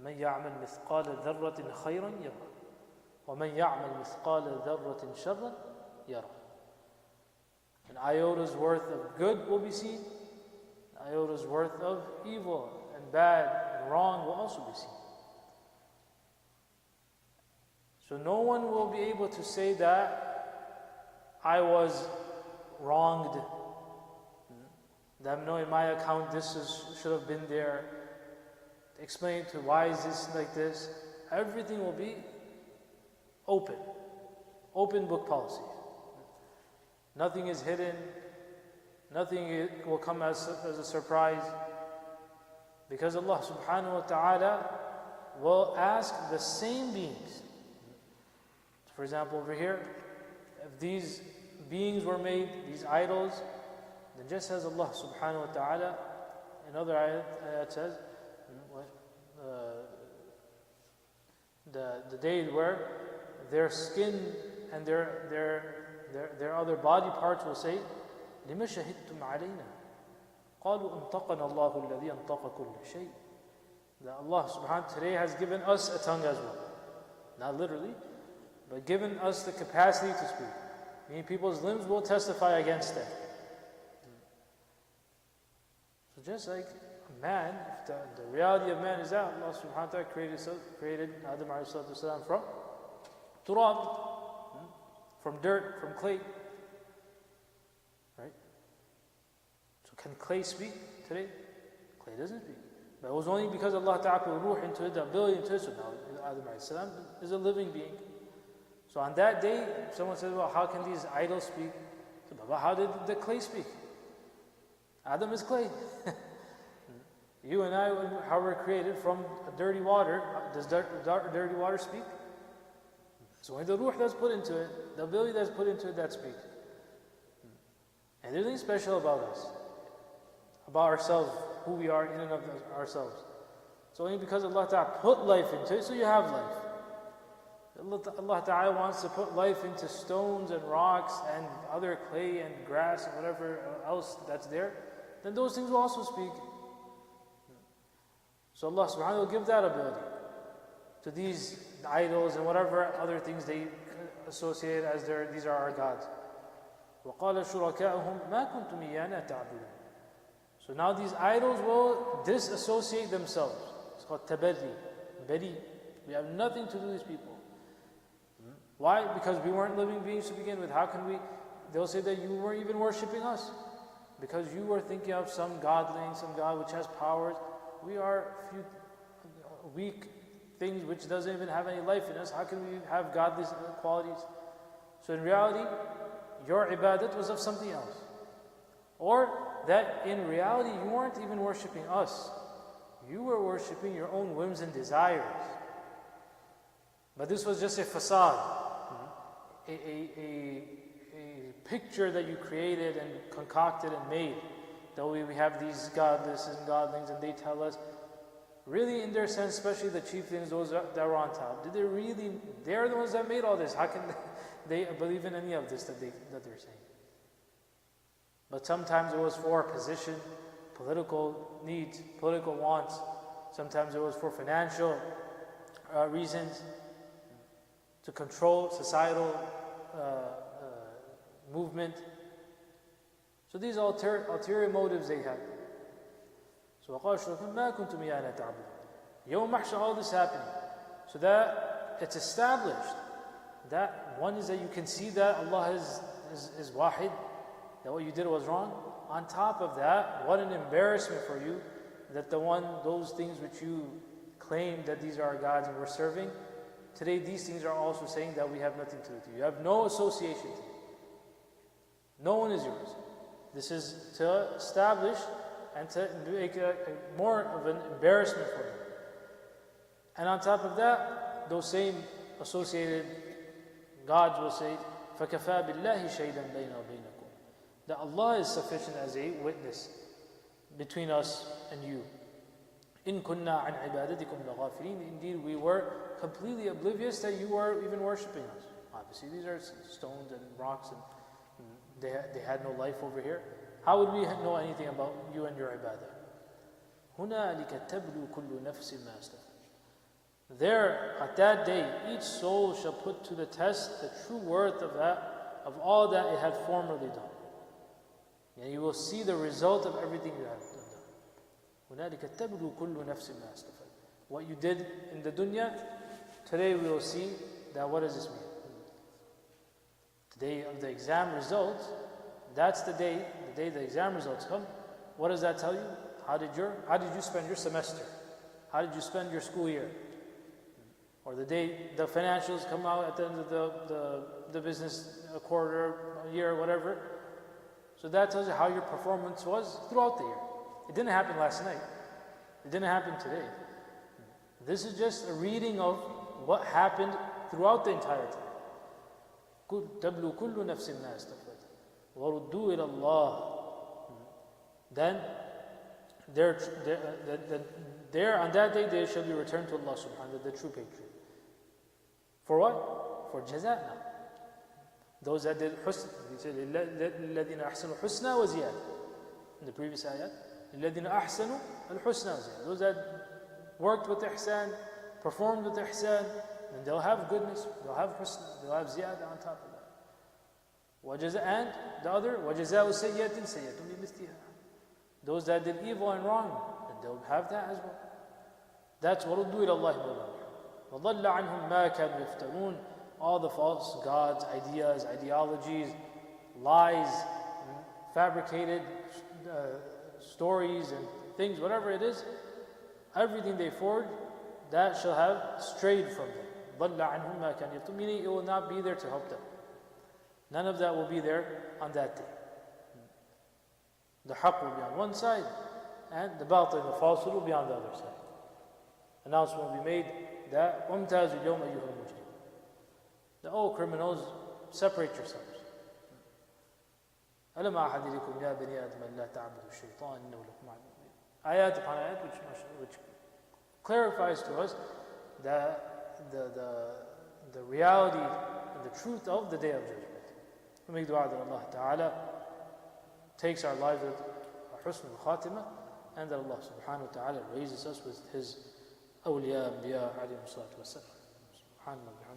فَمَنْ يَعْمَلْ مِثْقَالَ ذَرَّةٍ خَيْرًا يَرَى وَمَنْ يَعْمَلْ مِثْقَالَ ذَرَّةٍ شَرًّا يَرَى. An iota worth of good will be seen, an iota worth of evil and bad and wrong will also be seen. So no one will be able to say that I was wronged, that no, in my account should have been there, explain to why is this like this. Everything will be open book policy. Nothing is hidden, nothing will come as a surprise, because Allah subhanahu wa ta'ala will ask the same beings. For example, over here, if these beings were made, these idols, then just as Allah subhanahu wa ta'ala, another ayat says, the day where their skin and their other body parts will say, لِمَ شَهِدْتُمْ عَلَيْنَا قَالُوا أَنْطَقَنَا اللَّهُ الَّذِي أَنْطَقَ كُلَّ شَيْءٍ. That Allah subhanahu wa ta'ala today has given us a tongue as well. Not literally, but given us the capacity to speak. Meaning people's limbs will testify against them. So just like a man, if the reality of man is that Allah subhanahu wa ta'ala created Adam alayhi salatu wasalam from turab, from dirt, from clay. Right? So can clay speak today? Clay doesn't speak. But it was only because Allah ta'ala put ruh into it, the ability into it. So now Adam alayhi salam is a living being. So on that day, someone says, well, how can these idols speak? So, but how did the clay speak? Adam is clay. You and I, how we're created from dirty water, does dirty water speak? So when the ruh that's put into it, the ability that's put into it, that speaks. And there's nothing special about us, about ourselves, who we are in and of ourselves. So only because Allah Ta'ala put life into it, so you have life. Allah Ta'ala wants to put life into stones and rocks and other clay and grass and whatever else that's there, then those things will also speak. So Allah subhanahu wa ta'ala will give that ability to these idols and whatever other things they associate as these are our gods. وَقَالَ شُرَكَاؤُهُمْ مَا كُنْتُمْ إِيَّانَا تَعْبُدُونَ. So now these idols will disassociate themselves. It's called tabarri, bari. We have nothing to do with these people. Why? Because we weren't living beings to begin with. How can we? They'll say that you weren't even worshipping us because you were thinking of some godling, some God which has powers. We are few weak things which doesn't even have any life in us. How can we have godly qualities? So in reality, your ibadat was of something else. Or that in reality you weren't even worshipping us. You were worshipping your own whims and desires. But this was just a facade, a picture that you created and concocted and made. That we have these godless and godlings, and they tell us, really in their sense, especially the chieftains, those that were on top, did they really, they're the ones that made all this. How can they believe in any of this that they're saying? But sometimes it was for position, political needs, political wants. Sometimes it was for financial reasons, to control societal movement. So these are ulterior motives they had. So وَقَالَ شُرَكَاؤُهُمْ مَا كُنْتُمْ إِيَّانَا تَعْبُدُونَ. Yawm Mahshar, all this happening. So that it's established that one is that you can see that Allah is wahid, that what you did was wrong. On top of that, what an embarrassment for you that those things which you claim that these are our gods and we're serving, today these things are also saying that we have nothing to do with you. You have no association to you. No one is yours. This is to establish and to make more of an embarrassment for you. And on top of that, those same associated gods will say, فَكَفَى بِاللَّهِ شَيْدًا بَيْنَ وَبَيْنَكُمْ. That Allah is sufficient as a witness between us and you. إِن كُنَّا عَنْ عِبَادَتِكُمْ لَغَافِلِينَ. Indeed, we were completely oblivious that you were even worshipping us. Obviously, these are stones and rocks, and they had no life over here. How would we know anything about you and your ibadah? هُنَالِكَ تَبْلُو كُلُّ نَفْسٍ مَا أَسْلَفَتْ. There, at that day, each soul shall put to the test the true worth of all that it had formerly done. And you will see the result of everything you have done. هُنَالِكَ تَبْلُو كُلُّ نَفْسٍ مَا أَسْلَفَتْ. What you did in the dunya, today we will see that what does this mean? The day of the exam results, that's the day the exam results come. What does that tell you? How did you spend your semester? How did you spend your school year? Or the day the financials come out at the end of the business quarter, year, whatever. So that tells you how your performance was throughout the year. It didn't happen last night. It didn't happen today. This is just a reading of what happened throughout the entire time. تَبْلُو كُلُّ نَفْسٍ مَا أَسْلَفَتْ وَرُدُّوا إِلَى اللَّهِ. Then there on that day they shall be returned to Allah subhanahu wa ta'ala, the true patriot. For what? For jaza. Those that did husn, he said, لِلَّذِينَ أَحْسَنُوا حُسْنَى وَزِيَادَةً. In the previous ayat, لِلَّذِينَ أَحْسَنُوا الْحُسْنَى وَزِيَادَةً. Those that worked with ihsan, performed with ihsan, and they'll have goodness, they'll have husn, they'll have ziyadah on top of that. And the other, وَجَزَاءُ سَيِّئَةٍ سَيِّئَةٌ بِمِثْلِهَا. Those that did evil and wrong, and they'll have that as well. That's وَرُدُّوا إِلَى اللَّهِ مَوْلَاهُمْ وَضَلَّ عَنْهُمْ مَا كَانُوا يَفْتَرُونَ. All the false gods, ideas, ideologies, lies, fabricated stories and things, whatever it is, everything they forged, that shall have strayed from them. ضَلَّ عَنْهُمْ مَا كَانُوا يَفْتَرُونَ. Meaning it will not be there to help them. None of that will be there on that day. The haqq will be on one side, and the batil, the falsehood, will be on the other side. Announcement will be made that وَامْتَازُوا الْيَوْمَ أَيُّهَا الْمُجْرِمُونَ. The criminals, separate yourselves. أَلَمْ أَعْهَدْ إِلَيْكُمْ يَا بَنِي آدَمَ أَلَّا تَعْبُدُوا الشَّيْطَانَ إِنَّهُ لَكُمْ عَدُوٌّ مُّبِينٌ. Ayat upon ayat which clarifies to us the reality and the truth of the Day of Judgment. We make dua that Allah Ta'ala takes our lives with a husn al-khatimah, and that Allah Subhanahu wa Ta'ala raises us with His awliya, anbiya, alayhi salatu wa salam. Subhanallah.